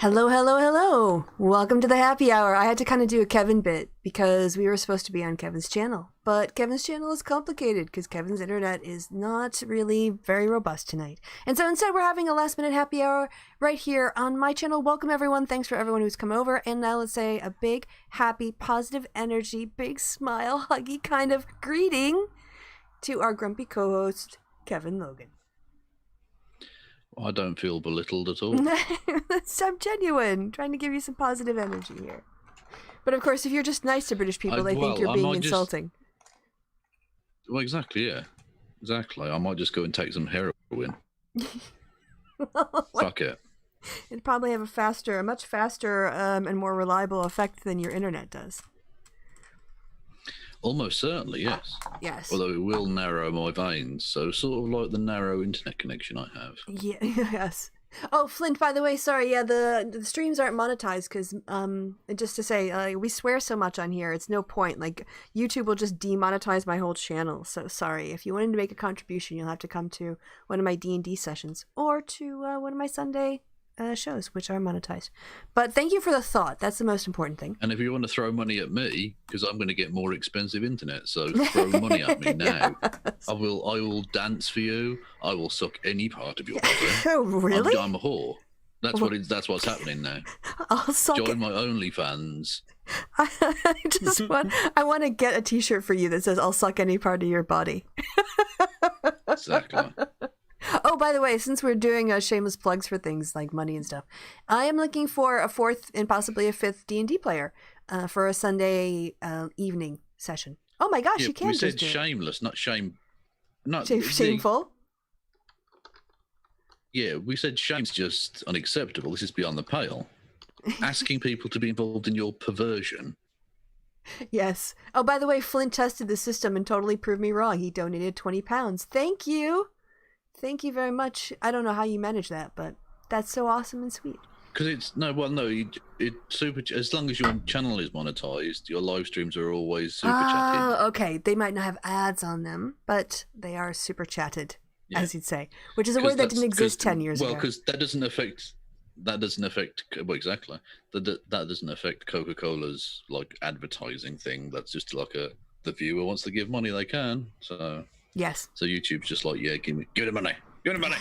Hello, hello, hello. Welcome to the happy hour. I had to kind of do a Kevin bit because we were supposed to be on Kevin's channel. But Kevin's channel is complicated because Kevin's internet is not really very robust tonight. And so instead we're having a last minute happy hour right here on my channel. Welcome everyone. Thanks for everyone who's come over. And now let's say a big, happy, positive energy, big smile, huggy kind of greeting to our grumpy co-host, Kevin Logan. I don't feel belittled at all. I'm genuine, trying to give you some positive energy here. But of course, if you're just nice to British people, they think you're being insulting. Well, exactly, yeah. Exactly. I might just go and take some heroin. Fuck it. It'd probably have a much faster and more reliable effect than your internet does. Almost certainly, yes. Yes. Although it will narrow my veins, so sort of like the narrow internet connection I have. Yeah, yes. Oh, Flint, by the way, sorry, yeah, the streams aren't monetized because, just to say, we swear so much on here, it's no point. Like, YouTube will just demonetize my whole channel, so sorry. If you wanted to make a contribution, you'll have to come to one of my D&D sessions or to one of my Sunday shows, which are monetized. But thank you for the thought. That's the most important thing. And if you want to throw money at me, because I'm going to get more expensive internet, so throw money at me now. Yes. I will dance for you. I will suck any part of your body. Oh, really? I'm a whore. That's what's happening now. I'll suck Join my OnlyFans. I want to get a T-shirt for you that says "I'll suck any part of your body." Exactly. Oh, by the way, since we're doing shameless plugs for things like money and stuff, I am looking for a fourth and possibly a fifth D&D player for a Sunday evening session. Oh my gosh, yeah, you can we just said shameless, not shame. Not shameful. Yeah, we said shame's just unacceptable. This is beyond the pale. Asking people to be involved in your perversion. Yes. Oh, by the way, Flint tested the system and totally proved me wrong. He donated £20. Thank you. Thank you very much. I don't know how you manage that, but that's so awesome and sweet. Because it's super. As long as your channel is monetized, your live streams are always super chatted. Oh, okay. They might not have ads on them, but they are super chatted, as you'd say, which is a word that didn't exist 10 years ago. Well, because that doesn't affect. Well, exactly. That doesn't affect Coca-Cola's like advertising thing. That's just like the viewer wants to give money, they can. So. Yes. So YouTube's just like, yeah, give the money. Give the money.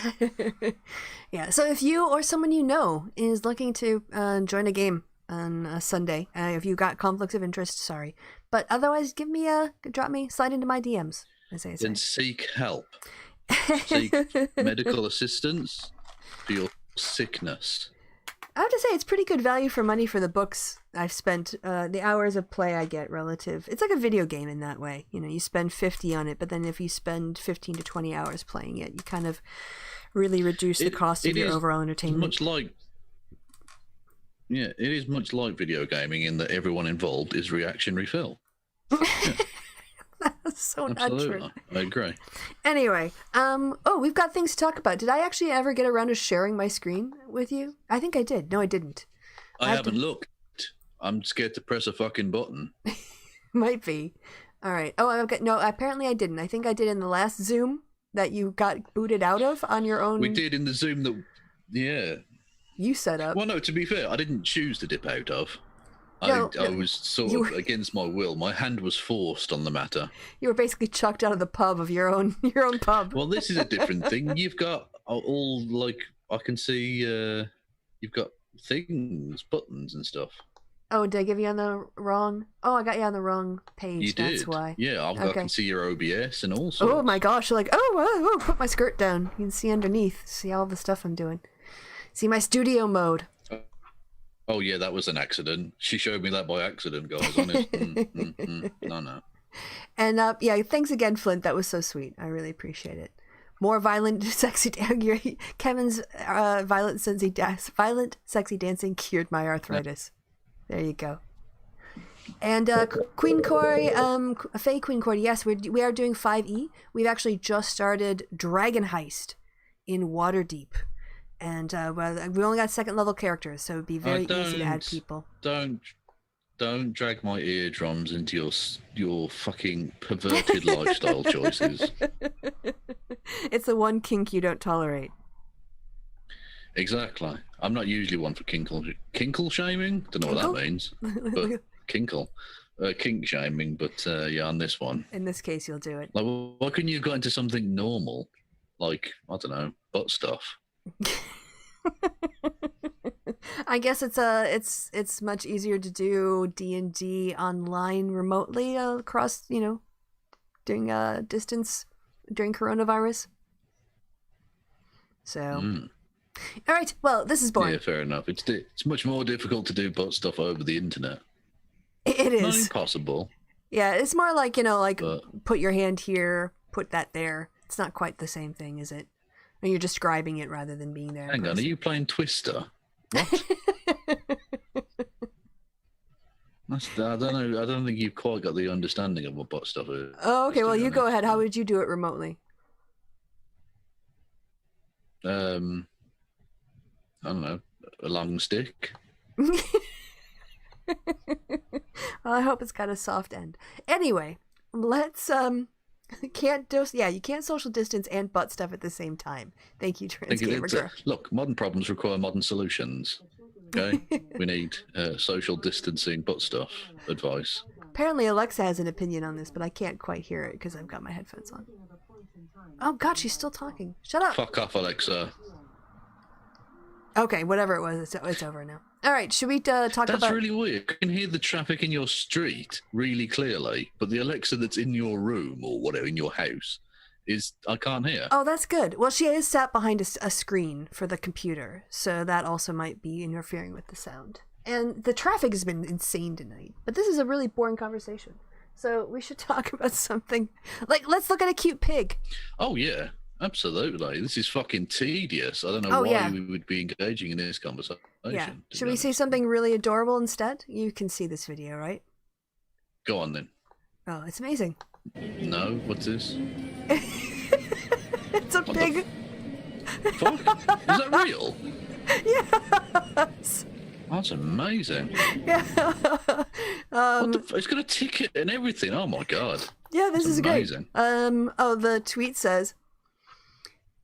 Yeah. So if you or someone you know is looking to join a game on a Sunday, if you got conflicts of interest, sorry. But otherwise, slide into my DMs, as I say. Then seek help. Seek medical assistance for your sickness. I have to say, it's pretty good value for money for the books I've spent, the hours of play I get relative. It's like a video game in that way. You know, you spend 50 on it, but then if you spend 15 to 20 hours playing it, you kind of really reduce the cost of your overall entertainment. It is much like video gaming in that everyone involved is reactionary fill. Yeah. That's so absolutely not true. I agree. Anyway, we've got things to talk about. Did I actually ever get around to sharing my screen with you? I think I did. No, I didn't. I haven't looked. I'm scared to press a fucking button. Might be. All right. Oh, no, apparently I didn't. I think I did in the last Zoom that you got booted out of on your own. We did in the Zoom that, yeah. You set up. Well, no, to be fair, I didn't choose to dip out of. I was sort of against my will. My hand was forced on the matter. You were basically chucked out of the pub of your own pub. Well, this is a different thing. You've got all, like, I can see you've got things, buttons and stuff. Oh, did I give you on the wrong? Oh, I got you on the wrong page. You did. That's why. Yeah, I can see your OBS and all sorts. Oh my gosh! You're like, put my skirt down. You can see underneath. See all the stuff I'm doing. See my studio mode. Oh yeah, that was an accident. She showed me that by accident, guys. Honest. No. And yeah, thanks again, Flint. That was so sweet. I really appreciate it. More violent, sexy. Kevin's violent, sexy dancing cured my arthritis. There you go. And Queen Corey, Faye Queen Corey, yes, we are doing 5e. We've actually just started Dragon Heist in Waterdeep. And we only got second level characters, so it'd be very easy to add people. Don't drag my eardrums into your fucking perverted lifestyle choices. It's the one kink you don't tolerate. Exactly. I'm not usually one for kinkle shaming. Don't know what that means, but kinkle. Kink shaming, but yeah, on this one. In this case, you'll do it. Like, why couldn't you have got into something normal? Like, I don't know, butt stuff. I guess it's much easier to do D&D online remotely across, during distance, during coronavirus. So, all right, well, this is boring. Yeah, fair enough. It's much more difficult to do butt stuff over the internet. It is. Not impossible. Yeah, it's more like, put your hand here, put that there. It's not quite the same thing, is it? And you're describing it rather than being there. Hang on, are you playing Twister? What? I don't know. I don't think you've quite got the understanding of what butt stuff is. Oh, okay. Well, you go ahead. How would you do it remotely? I don't know. A long stick. Well, I hope it's got a soft end. Anyway, let's you can't social distance and butt stuff at the same time. Thank you, Trans Gamer Girl. Look, modern problems require modern solutions. Okay, we need social distancing butt stuff advice. Apparently, Alexa has an opinion on this, but I can't quite hear it because I've got my headphones on. Oh God, she's still talking. Shut up. Fuck off, Alexa. Okay, whatever it was, it's over now. All right, should we talk about... That's really weird. You can hear the traffic in your street really clearly, but the Alexa that's in your room or whatever, in your house, I can't hear. Oh, that's good. Well, she is sat behind a screen for the computer, so that also might be interfering with the sound. And the traffic has been insane tonight, but this is a really boring conversation. So we should talk about something... Like, let's look at a cute pig. Oh, yeah. Absolutely. This is fucking tedious. I don't know why we would be engaging in this conversation. Yeah. Should we say something really adorable instead? You can see this video, right? Go on then. Oh, it's amazing. No, what's this? It's a pig. Fuck? Is that real? Yes. That's amazing. Yeah. It's got a ticket and everything. Oh my God. Yeah, this is amazing. Great. The tweet says,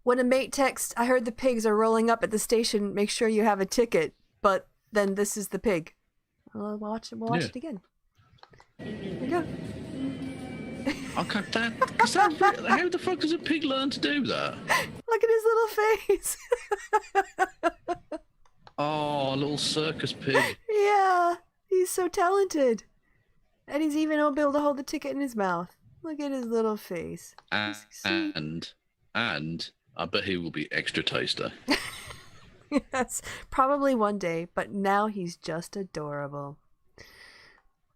when a mate texts, I heard the pigs are rolling up at the station, make sure you have a ticket, but then this is the pig. We'll watch it again. Here we go. Okay, how the fuck does a pig learn to do that? Look at his little face. Oh, a little circus pig. Yeah, he's so talented. And he's even able to hold the ticket in his mouth. Look at his little face. And I bet he will be extra tasty. Yes, probably one day, but now he's just adorable.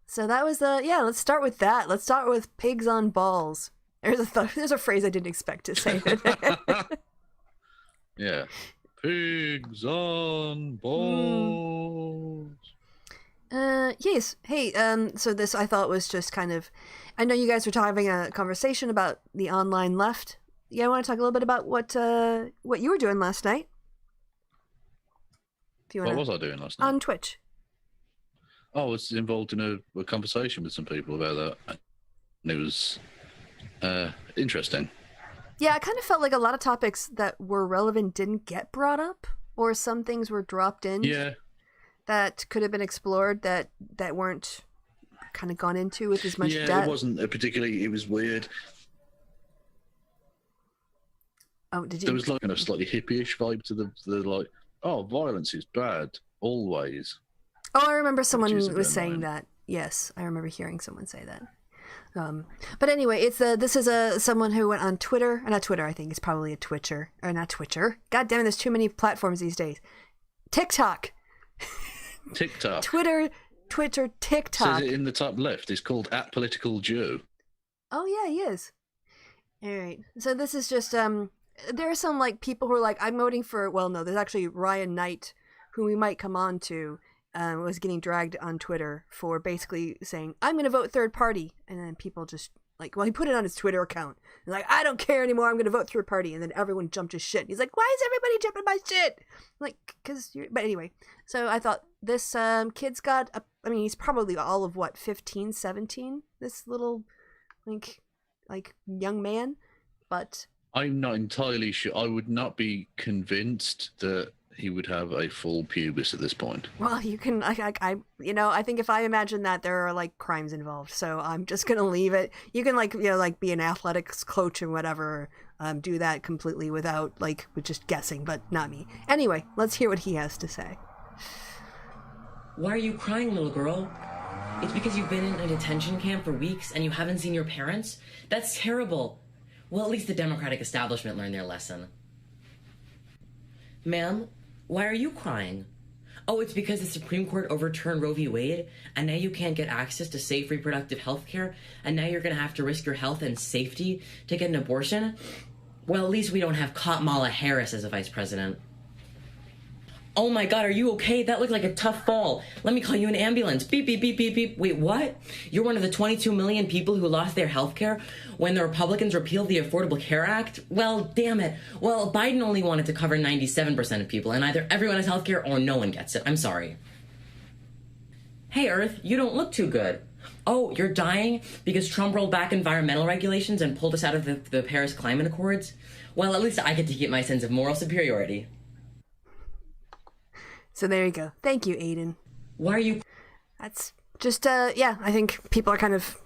So that was let's start with that. Let's start with pigs on balls. There's a phrase I didn't expect to say. Yeah. Pigs on balls. Yes. Hey, so this I thought was just kind of, I know you guys were having a conversation about the online left. Yeah, I want to talk a little bit about what you were doing last night. What was I doing last night? On Twitch. I was involved in a conversation with some people about that. And it was interesting. Yeah, I kind of felt like a lot of topics that were relevant didn't get brought up, or some things were dropped in. Yeah. That could have been explored that weren't kind of gone into with as much depth. Yeah, it wasn't it was weird. Oh, did you? There was like a slightly hippie-ish vibe to the like, oh, violence is bad, always. Oh, I remember someone was saying that. Yes, I remember hearing someone say that. But anyway, this is someone who went on Twitter, not Twitter, I think it's probably a Twitcher, or not Twitcher. God damn it, there's too many platforms these days. TikTok. Twitter, TikTok. Says it in the top left. It's called @PoliticalJoe. Oh yeah, he is. All right. So this is just there are some like people who are like, I'm voting for. Well, no, there's actually Ryan Knight, who we might come on to. Was getting dragged on Twitter for basically saying, I'm going to vote third party. And then people just like, well, he put it on his Twitter account. And like, I don't care anymore. I'm going to vote third party. And then everyone jumped his shit. He's like, why is everybody jumping my shit? Like, but anyway. So I thought this kid's got, he's probably all of 15, 17? This little like young man. But I'm not entirely sure. I would not be convinced that he would have a full pubis at this point. Well, you can, I think if I imagine that, there are like crimes involved, so I'm just gonna leave it. You can be an athletics coach and whatever, do that completely without with just guessing, but not me. Anyway, let's hear what he has to say. Why are you crying, little girl? It's because you've been in a detention camp for weeks and you haven't seen your parents? That's terrible. Well, at least the Democratic establishment learned their lesson. Ma'am, why are you crying? Oh, it's because the Supreme Court overturned Roe v. Wade, and now you can't get access to safe reproductive health care, and now you're going to have to risk your health and safety to get an abortion? Well, at least we don't have Kamala Harris as a vice president. Oh my God, are you okay? That looked like a tough fall. Let me call you an ambulance. Beep, beep, beep, beep, beep. Wait, what? You're one of the 22 million people who lost their health care when the Republicans repealed the Affordable Care Act? Well, damn it. Well, Biden only wanted to cover 97% of people, and either everyone has health care or no one gets it. I'm sorry. Hey, Earth, you don't look too good. Oh, you're dying because Trump rolled back environmental regulations and pulled us out of the Paris Climate Accords? Well, at least I get to keep my sense of moral superiority. So there you go. Thank you, Aiden. Why are you... That's just, I think people are kind of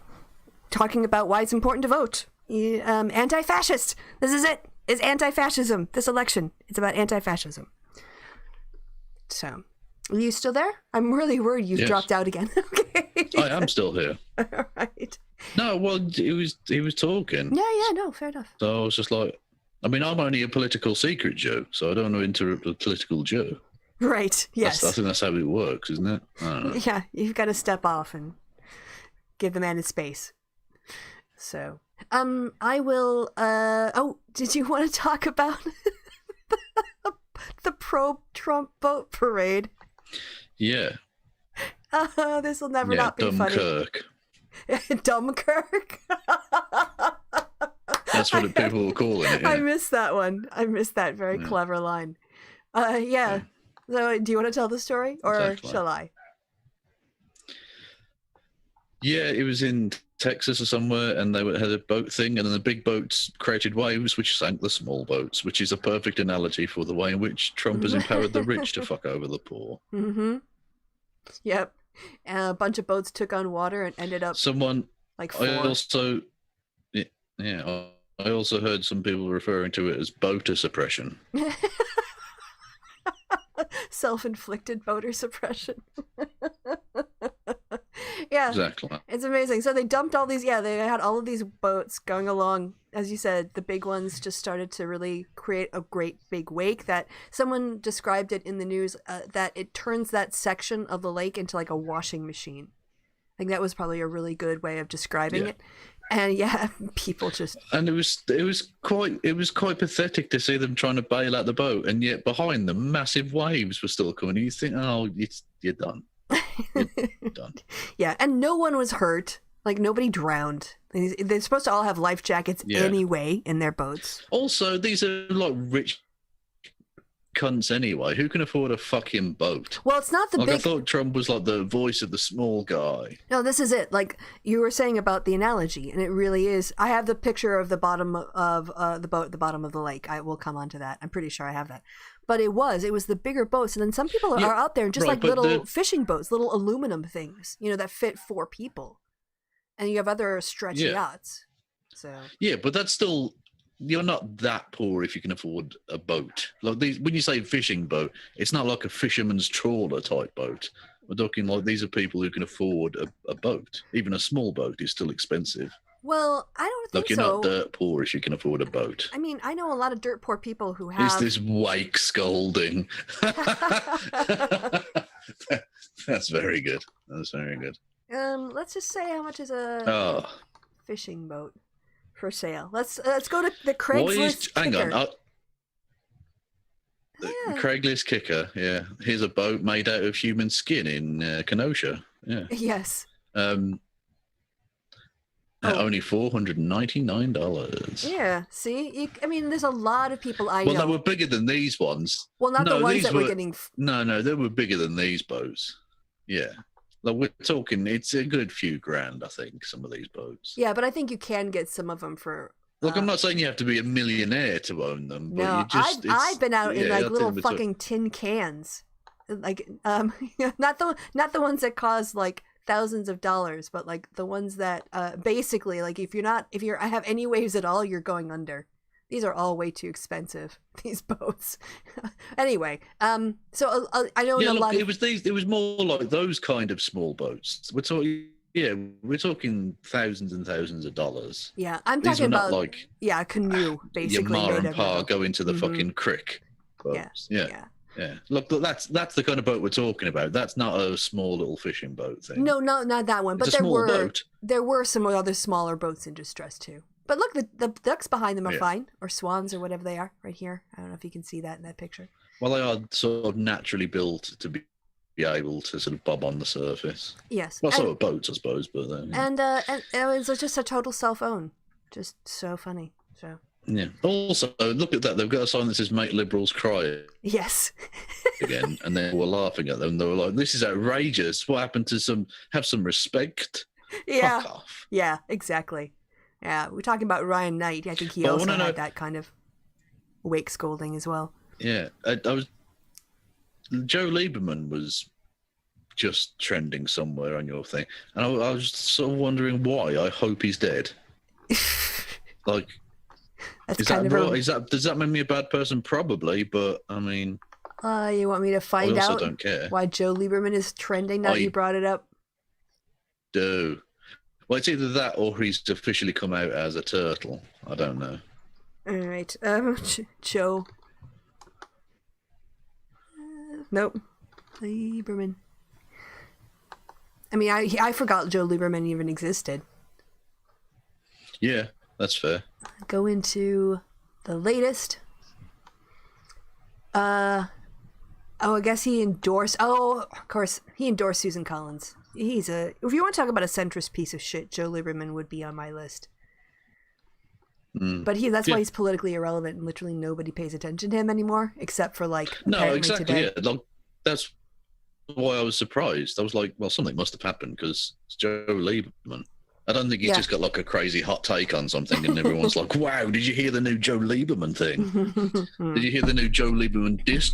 talking about why it's important to vote. Anti-fascist. This is it. It's anti-fascism. This election. It's about anti-fascism. So, are you still there? I'm really worried you've dropped out again. Okay. I am still here. All right. No, well, he was talking. Yeah, no, fair enough. So I was just like, I mean, I'm only a political secret Joe, so I don't want to interrupt a political Joe. Right, yes. I think that's how it works, isn't it? I don't know. Yeah, you've got to step off and give the man his space. So, I will, did you want to talk about the pro-Trump boat parade? Yeah. This will never not be funny. Dunkirk. That's what people were calling it. Yeah. I missed that one. I missed that very clever line. Yeah. So, do you want to tell the story, or shall I? Yeah, it was in Texas or somewhere, and they had a boat thing, and then the big boats created waves, which sank the small boats, which is a perfect analogy for the way in which Trump has empowered the rich to fuck over the poor. Mm-hmm. Yep. And a bunch of boats took on water and ended up like 4. I also heard some people referring to it as voter suppression. Self-inflicted voter suppression. Yeah, exactly. It's amazing. So they dumped all these. Yeah, they had all of these boats going along. As you said, the big ones just started to really create a great big wake. That someone described it in the news that it turns that section of the lake into like a washing machine. I think that was probably a really good way of describing it. And people just... And it was quite pathetic to see them trying to bail out the boat, and yet behind them, massive waves were still coming. And you think, you're done. You're done. Yeah, and no one was hurt. Like, nobody drowned. They're supposed to all have life jackets anyway in their boats. Also, these are like rich cunts anyway. Who can afford a fucking boat? Well, it's not the big... I thought Trump was like the voice of the small guy. No, this is it. Like you were saying about the analogy, and it really is. I have the picture of the bottom of the boat at the bottom of the lake. I will come on to that. I'm pretty sure I have that. But it was the bigger boats, and then some people are out there just like little fishing boats, little aluminum things, that fit 4 people, and you have other stretch yachts. So but that's still... You're not that poor if you can afford a boat. Like when you say fishing boat, it's not like a fisherman's trawler type boat. We're talking like these are people who can afford a boat. Even a small boat is still expensive. Well, I don't think so. Like you're not dirt poor if you can afford a boat. I mean, I know a lot of dirt poor people who have... Is this wake scolding? That's very good. That's very good. Let's just say how much is a fishing boat for sale. Let's go to the Craigslist Hang kicker. on. Craigslist kicker. Yeah. Here's a boat made out of human skin in Kenosha. Yeah. Yes. Only $499. Yeah. See, there's a lot of people I know. Well, they were bigger than these ones. Well, not the ones that were getting. No, they were bigger than these boats. Yeah. Like we're talking, it's a good few grand, I think, some of these boats. Yeah, but I think you can get some of them for Look, I'm not saying you have to be a millionaire to own them, but no, you just... I've been out in like little fucking tin cans, like not the ones that cost like thousands of dollars, but like the ones that basically like if you have any waves at all, you're going under. These are all way too expensive, these boats. Anyway, so I know a lot. It was more like those kind of small boats. We're talking thousands and thousands of dollars. Yeah, I'm talking about like a canoe, basically. Your Ma and Pa go into the fucking creek. Boats. Yeah. Look, that's the kind of boat we're talking about. That's not a small little fishing boat thing. No, not that one. It's but there were some other smaller boats in distress too. But look, the ducks behind them are fine, or swans, or whatever they are, right here. I don't know if you can see that in that picture. Well, they are sort of naturally built to be able to sort of bob on the surface. Yes. Well, so are boats, I suppose, but then. And it was just a total self-own. Just so funny. So. Yeah. Also, look at that. They've got a sign that says "Make Liberals Cry." Yes. Again, and they were laughing at them. They were like, "This is outrageous. What happened to have some respect?" Yeah. Fuck off. Yeah. Exactly. Yeah. We're talking about Ryan Knight. I think he also had that kind of wake scolding as well. Yeah. Joe Lieberman was just trending somewhere on your thing, and I was sort of wondering why. I hope he's dead. Like, does that make me a bad person? Probably, but I mean, you want me to find out don't care. Why Joe Lieberman is trending now you brought it up? Do. Well, it's either that or he's officially come out as a turtle. I don't know. All right, Joe. Nope. Lieberman. I mean, I forgot Joe Lieberman even existed. Yeah, that's fair. Go into the latest. I guess he endorsed... Oh, of course, he endorsed Susan Collins. If you want to talk about a centrist piece of shit, Joe Lieberman would be on my list. But that's why he's politically irrelevant and literally nobody pays attention to him anymore, except for like exactly today. Yeah. Like, that's why I was surprised. I was like, well, something must have happened because it's Joe Lieberman. I don't think he's just got like a crazy hot take on something and everyone's like, wow, did you hear the new Joe Lieberman thing? Did you hear the new Joe Lieberman diss?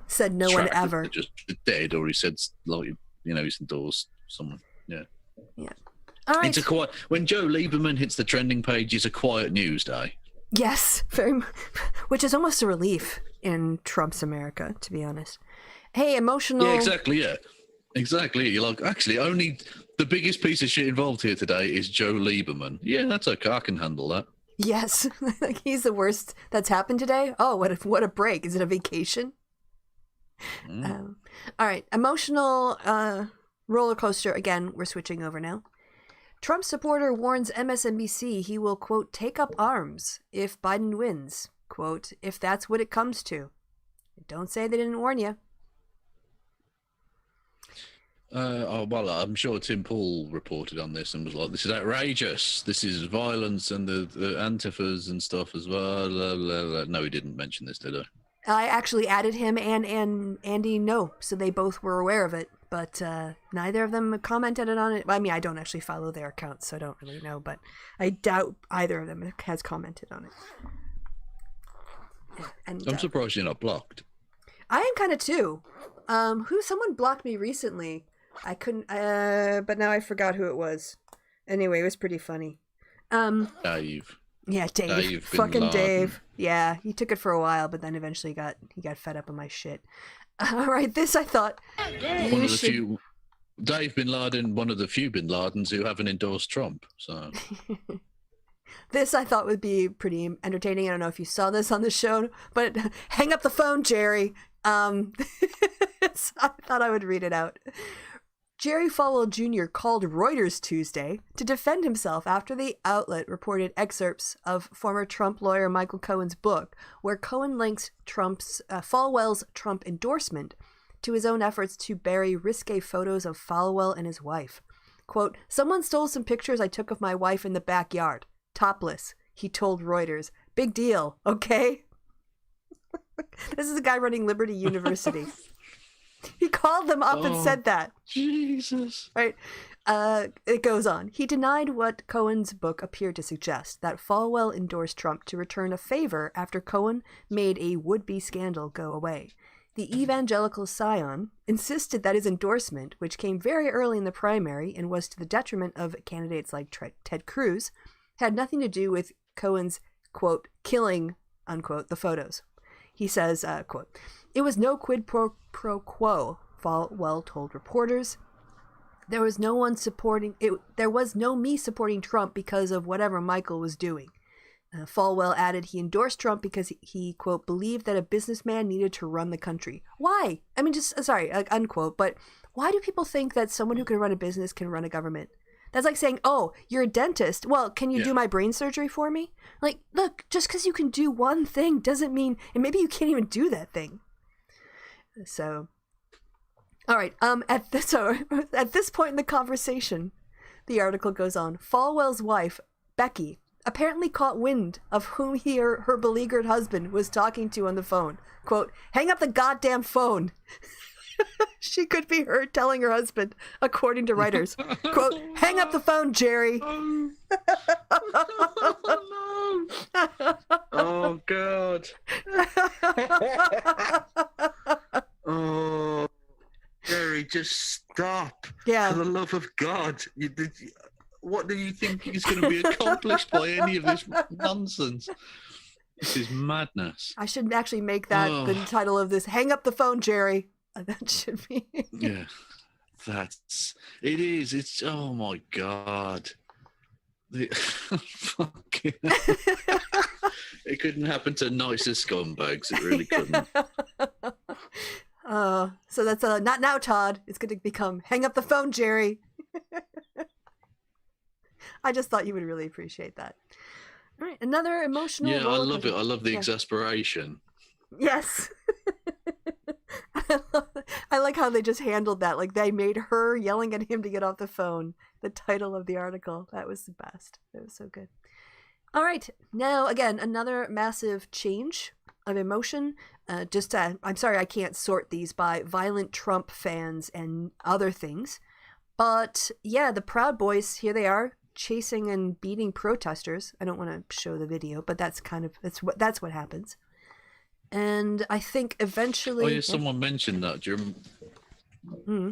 Said no one ever. Just dead, or he said like, he's endorsed someone. Yeah. All right. When Joe Lieberman hits the trending page, it's a quiet news day. Yes, which is almost a relief in Trump's America, to be honest. Hey, emotional. Yeah, exactly. Yeah, exactly. You're like, actually, only the biggest piece of shit involved here today is Joe Lieberman. Yeah, that's okay. I can handle that. Yes, like he's the worst that's happened today. Oh, what a break! Is it a vacation? All right, emotional roller coaster again. We're switching over now. Trump supporter warns MSNBC he will, quote, take up arms if Biden wins. Quote, if that's what it comes to. Don't say they didn't warn you. Well, I'm sure Tim Pool reported on this and was like, this is outrageous. This is violence and the antifas and stuff as well. No, he didn't mention this, did he? I actually added him and Andy No, so they both were aware of it. But neither of them commented on it. I mean, I don't actually follow their accounts, so I don't really know. But I doubt either of them has commented on it. Yeah, and, I'm surprised you're not blocked. I am kind of too. Someone blocked me recently. I couldn't, but now I forgot who it was. Anyway, it was pretty funny. Dave. Yeah, Dave. Fucking Dave. Yeah, he took it for a while, but then eventually he got fed up on my shit. All right, this I thought. Dave Bin Laden, one of the few Bin Ladens who haven't endorsed Trump. So this I thought would be pretty entertaining. I don't know if you saw this on the show, but hang up the phone, Jerry. I thought I would read it out. Jerry Falwell Jr. called Reuters Tuesday to defend himself after the outlet reported excerpts of former Trump lawyer Michael Cohen's book, where Cohen links Falwell's Trump endorsement to his own efforts to bury risque photos of Falwell and his wife. Quote, someone stole some pictures I took of my wife in the backyard. Topless, he told Reuters. Big deal, okay? This is a guy running Liberty University. He called them up and said that. Jesus. Right. It goes on. He denied what Cohen's book appeared to suggest, that Falwell endorsed Trump to return a favor after Cohen made a would-be scandal go away. The evangelical scion insisted that his endorsement, which came very early in the primary and was to the detriment of candidates like Ted Cruz, had nothing to do with Cohen's, quote, killing, unquote, the photos. He says, quote, "It was no quid pro quo," Falwell told reporters. There was no me supporting Trump because of whatever Michael was doing. Falwell added he endorsed Trump because he, quote, believed that a businessman needed to run the country. Why? I mean, just, sorry, unquote, but why do people think that someone who can run a business can run a government? That's like saying, oh, you're a dentist. Well, can you do my brain surgery for me? Like, look, just because you can do one thing doesn't mean, and maybe you can't even do that thing. So, all right. At this point in the conversation, the article goes on. Falwell's wife, Becky, apparently caught wind of whom her beleaguered husband was talking to on the phone. Quote, "Hang up the goddamn phone." She could be heard telling her husband, according to writers, quote, "Hang up the phone, Jerry." Oh, God. Oh, Jerry, just stop. Yeah. For the love of God. What do you think is going to be accomplished by any of this nonsense? This is madness. I should actually make that the title of this. Hang up the phone, Jerry. That should be. Yeah. It is. It's, oh my God. Fucking it couldn't happen to nicer scumbags. It really couldn't. So that's not now, Todd. It's going to become "Hang up the phone, Jerry." I just thought you would really appreciate that. All right, another emotional. Yeah, I love it. I love the exasperation. Yes. I like how they just handled that. Like, they made her yelling at him to get off the phone the title of the article. That was the best. It was so good. All right. Now, again, another massive change of emotion. I'm sorry I can't sort these by violent Trump fans and other things. But, yeah, the Proud Boys, here they are, chasing and beating protesters. I don't want to show the video, but that's what happens. And I think eventually... Oh, yeah, someone mentioned that. Do you remember? Mm-hmm.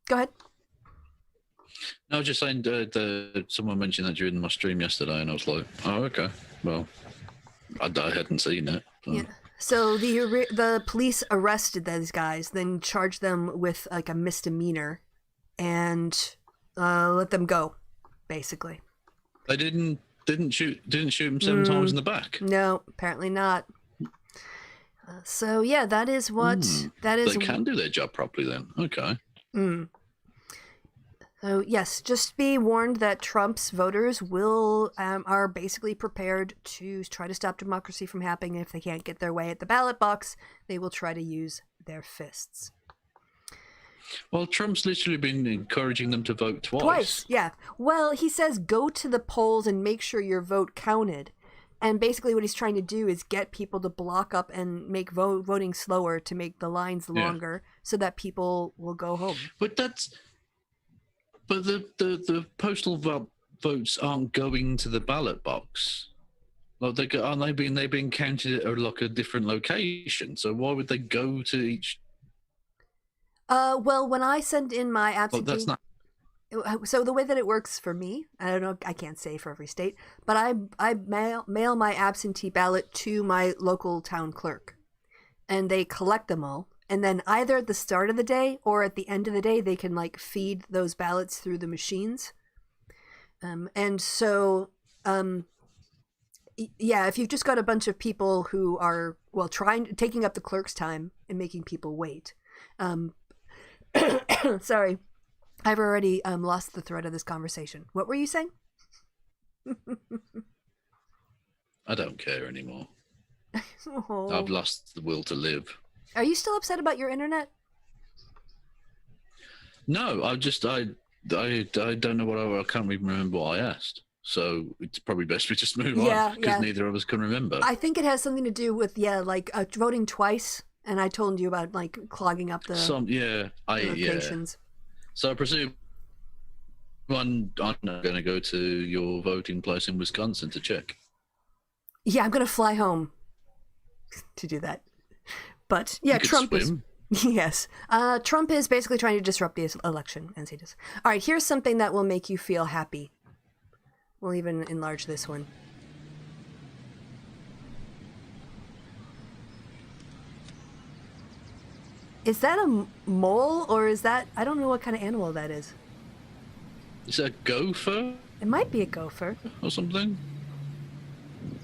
Go ahead. No, I was just saying someone mentioned that during my stream yesterday, and I was like, oh, okay. Well, I hadn't seen it. So. Yeah. So the police arrested those guys, then charged them with like a misdemeanor and let them go, basically. They didn't shoot him 7 times in the back? No, apparently not. So yeah, that is what that is. They can do their job properly then. Okay. So yes, just be warned that Trump's voters are basically prepared to try to stop democracy from happening. If they can't get their way at the ballot box, they will try to use their fists. Well, Trump's literally been encouraging them to vote twice. Yeah. Well, he says go to the polls and make sure your vote counted. And basically what he's trying to do is get people to block up and make voting slower to make the lines longer so that people will go home. But the postal votes aren't going to the ballot box. Like they've been counted at like a different location. So why would they go to each? Well, when I send in my absentee... Well, that's not... So the way that it works for me, I don't know, I can't say for every state, but I mail my absentee ballot to my local town clerk, and they collect them all. And then either at the start of the day or at the end of the day, they can like feed those ballots through the machines. And so, yeah, if you've just got a bunch of people who are, well, taking up the clerk's time and making people wait. Sorry. I've already lost the thread of this conversation. What were you saying? I don't care anymore. Oh. I've lost the will to live. Are you still upset about your internet? No, I don't know I can't even remember what I asked. So it's probably best we just move on because neither of us can remember. I think it has something to do with voting twice, and I told you about like clogging up the locations. So I presume I'm going to go to your voting place in Wisconsin to check. Yeah, I'm going to fly home to do that. But yeah, Trump is. Yes. Trump is basically trying to disrupt the election, as he does. All right, here's something that will make you feel happy. We'll even enlarge this one. Is that a mole, or is that... I don't know what kind of animal that is. Is that a gopher? It might be a gopher. Or something?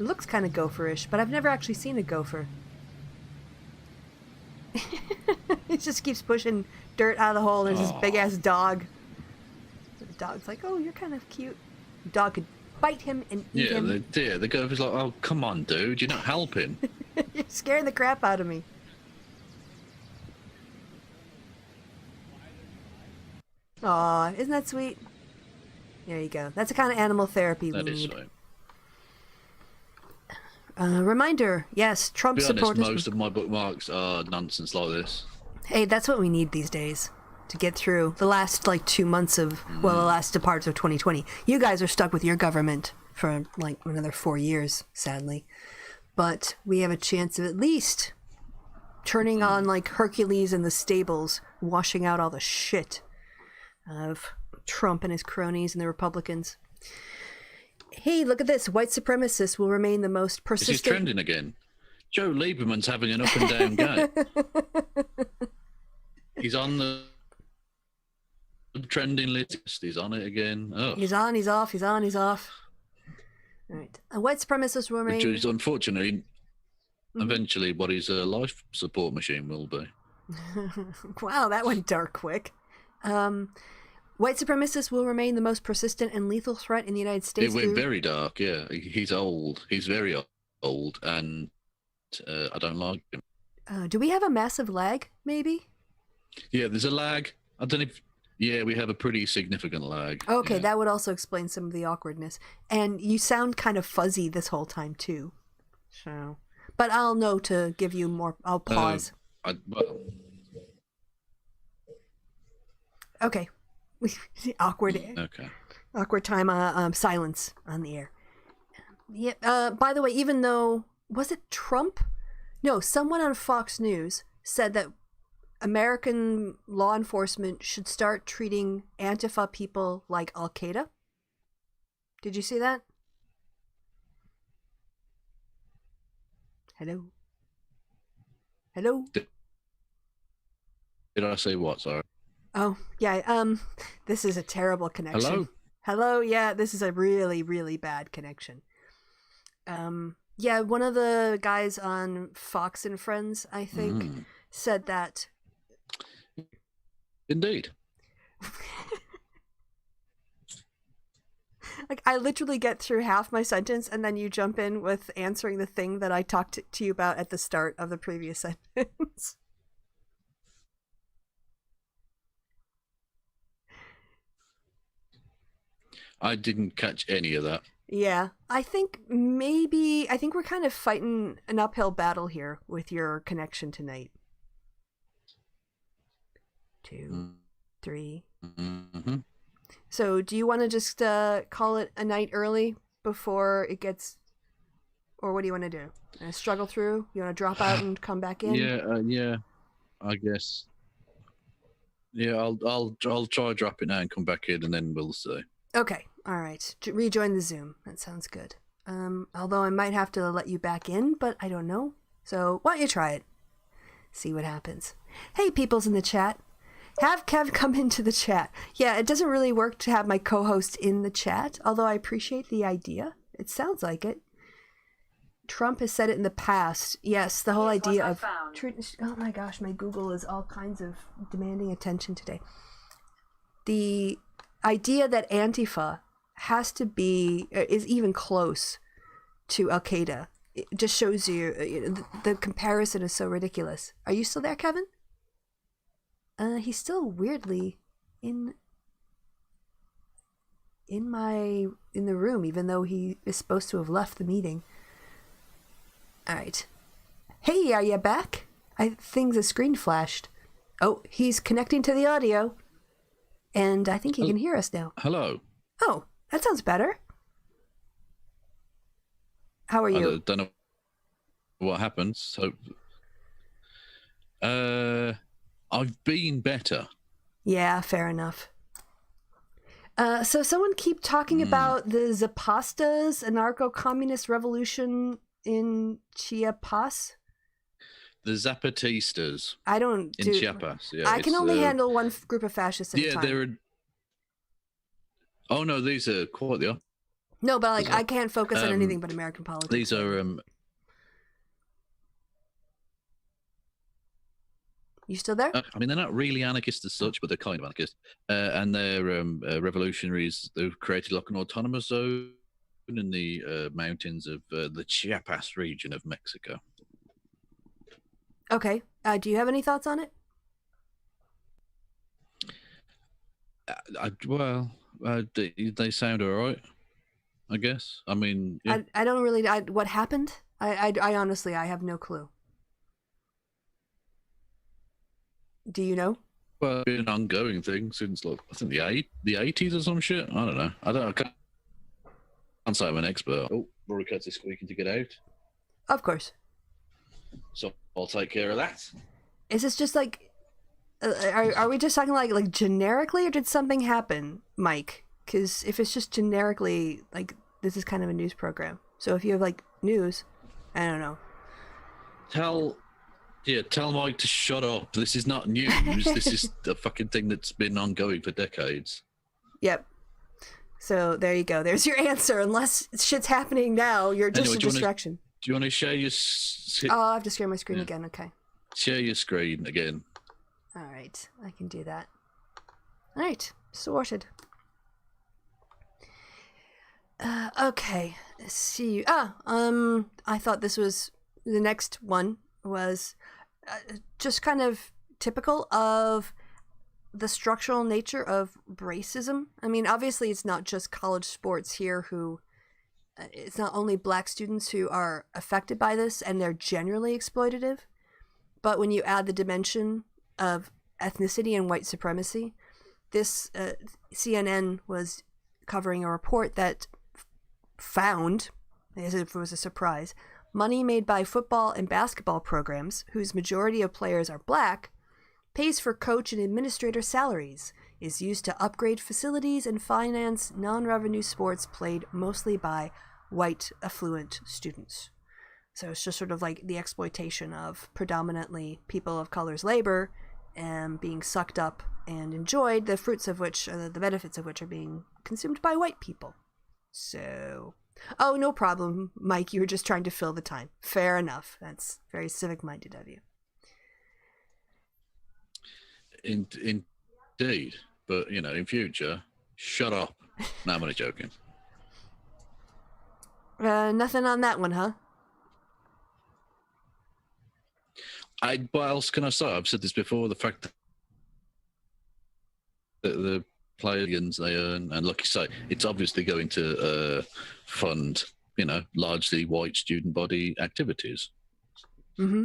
It looks kind of gopherish, but I've never actually seen a gopher. It just keeps pushing dirt out of the hole. There's this big-ass dog. The dog's like, oh, you're kind of cute. The dog could bite him and eat him. Yeah, the gopher's like, oh, come on, dude. You're not helping. You're scaring the crap out of me. Aw, isn't that sweet? There you go. That's the kind of animal therapy we need. That is sweet. Reminder, yes, Trump supporters... To be honest, most of my bookmarks are nonsense like this. Hey, that's what we need these days to get through the last, 2 months of, the last parts of 2020. You guys are stuck with your government for, another 4 years, sadly. But we have a chance of at least turning on, Hercules in the stables, washing out all the shit of Trump and his cronies and the Republicans. Hey, look at this. White supremacists will remain the most persistent... This is trending again. Joe Lieberman's having an up and down game. He's on the trending list. He's on it again. Oh. He's on, he's off, he's on, he's off. All right. White supremacists will remain... Which is, unfortunately, eventually what his life support machine will be. Wow, that went dark quick. White supremacists will remain the most persistent and lethal threat in the United States. It went very dark, yeah. He's old. He's very old, and I don't like him. Do we have a massive lag, maybe? Yeah, there's a lag. I don't know if... Yeah, we have a pretty significant lag. Okay, yeah. That would also explain some of the awkwardness. And you sound kind of fuzzy this whole time, too. So... But I'll know to give you more... I'll pause. Okay. Awkward. Okay. Awkward time. Silence on the air. Yeah. By the way, even though was it Trump? No, someone on Fox News said that American law enforcement should start treating Antifa people like Al Qaeda. Did you see that? Hello. Hello. Did I say what? Sorry. Oh, yeah, this is a terrible connection. Hello? Hello, yeah, this is a really, really bad connection. Yeah, one of the guys on Fox and Friends, I think, said that... Indeed. I literally get through half my sentence, and then you jump in with answering the thing that I talked to you about at the start of the previous sentence. I didn't catch any of that. Yeah, I think we're kind of fighting an uphill battle here with your connection tonight. 2, 3. Mm-hmm. So do you want to just call it a night early before it gets, or what do you want to do? Struggle through? You want to drop out and come back in? Yeah, I guess. Yeah, I'll try drop it now and come back in, and then we'll see. Okay, all right. Rejoin the Zoom. That sounds good. Although I might have to let you back in, but I don't know. So why don't you try it? See what happens. Hey, peoples in the chat. Have Kev come into the chat. Yeah, it doesn't really work to have my co-host in the chat, although I appreciate the idea. It sounds like it. Trump has said it in the past. Yes, the whole idea of... Oh my gosh, my Google is all kinds of demanding attention today. The idea that Antifa has to be, is even close to Al Qaeda. It just shows you, the comparison is so ridiculous. Are you still there, Kevin? He's still weirdly in the room, even though he is supposed to have left the meeting. All right. Hey, are you back? I think the screen flashed. Oh, he's connecting to the audio. And I think he can hear us now. Hello. Oh, that sounds better. How are you? I don't know what happened. So, I've been better. Yeah, fair enough. So someone keep talking about the Zapatistas, anarcho-communist revolution in Chiapas. The Zapatistas. I don't in Chiapas. Yeah, I can only handle one group of fascists at a time. Yeah, oh no, these are quite the. No, but like I can't focus on anything but American politics. These are You still there? I mean, they're not really anarchists as such, but they're kind of anarchists. And they're revolutionaries. They've created like an autonomous zone in the mountains of the Chiapas region of Mexico. Okay. Do you have any thoughts on it? They sound all right, I guess. I mean... Yeah. I don't really... what happened? I honestly, I have no clue. Do you know? Well, it's been an ongoing thing since, like, I think the 80s or some shit. I don't know. I can't say I'm an expert. Oh, Rory Kurtz is squeaking to get out. Of course. So I'll take care of that. Is this just like... are we just talking like generically, or did something happen, Mike? Because if it's just generically, like, this is kind of a news program. So if you have, like, news, I don't know. Tell Mike to shut up. This is not news. This is a fucking thing that's been ongoing for decades. Yep. So there you go. There's your answer. Unless shit's happening now, you're just a distraction. Do you want to share your... Oh, I have to share my screen again. Okay. Share your screen again. All right. I can do that. All right. Sorted. Okay. Let's see. I thought this was... The next one was... just kind of typical of the structural nature of racism. I mean, obviously it's not just college sports here who, it's not only black students who are affected by this and they're generally exploitative, but when you add the dimension of ethnicity and white supremacy, this CNN was covering a report that found, as if it was a surprise, money made by football and basketball programs, whose majority of players are black, pays for coach and administrator salaries, is used to upgrade facilities and finance non-revenue sports played mostly by white, affluent students. So it's just sort of like the exploitation of predominantly people of color's labor and being sucked up and enjoyed, the fruits of which, the benefits of which are being consumed by white people. So... Oh, no problem, Mike. You were just trying to fill the time. Fair enough. That's very civic-minded of you. Indeed. But, in future, shut up. No, I'm only joking. Nothing on that one, huh? What else can I say? I've said this before. The fact that the players they earn, and like you say, it's obviously going to fund, largely white student body activities. Mm-hmm.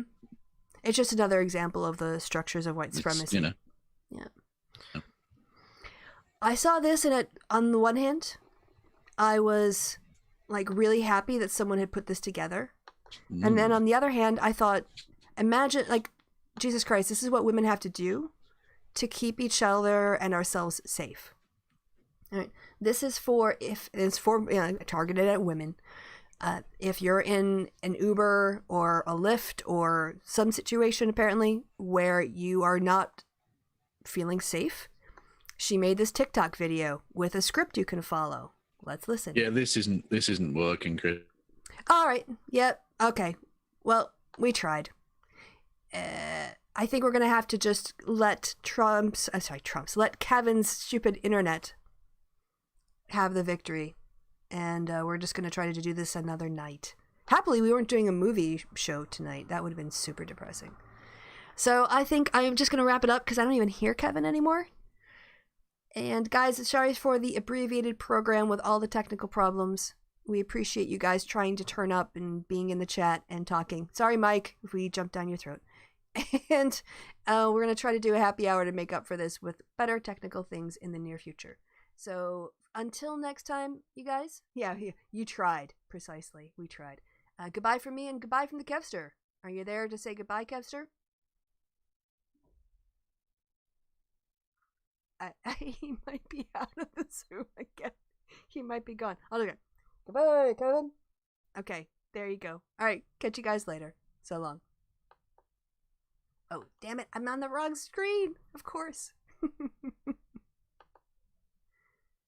It's just another example of the structures of white supremacy. Yeah. I saw this, and on the one hand, I was like really happy that someone had put this together, and then on the other hand, I thought, imagine, like, Jesus Christ, this is what women have to do to keep each other and ourselves safe. All right. This is targeted at women. If you're in an Uber or a Lyft or some situation apparently where you are not feeling safe, she made this TikTok video with a script you can follow. Let's listen. Yeah, this isn't working, Chris. All right. Yep. Okay. Well, we tried. I think we're going to have to just let let Kevin's stupid internet have the victory. And we're just going to try to do this another night. Happily, we weren't doing a movie show tonight. That would have been super depressing. So I think I'm just going to wrap it up because I don't even hear Kevin anymore. And guys, sorry for the abbreviated program with all the technical problems. We appreciate you guys trying to turn up and being in the chat and talking. Sorry, Mike, if we jumped down your throat. And we're going to try to do a happy hour to make up for this with better technical things in the near future. So until next time, you guys. Yeah, you tried. Precisely. We tried. Goodbye from me and goodbye from the Kevster. Are you there to say goodbye, Kevster? He might be out of the Zoom again. He might be gone. I'll do it. Goodbye, Kevin. Okay, there you go. All right, catch you guys later. So long. Oh, damn it. I'm on the wrong screen. Of course.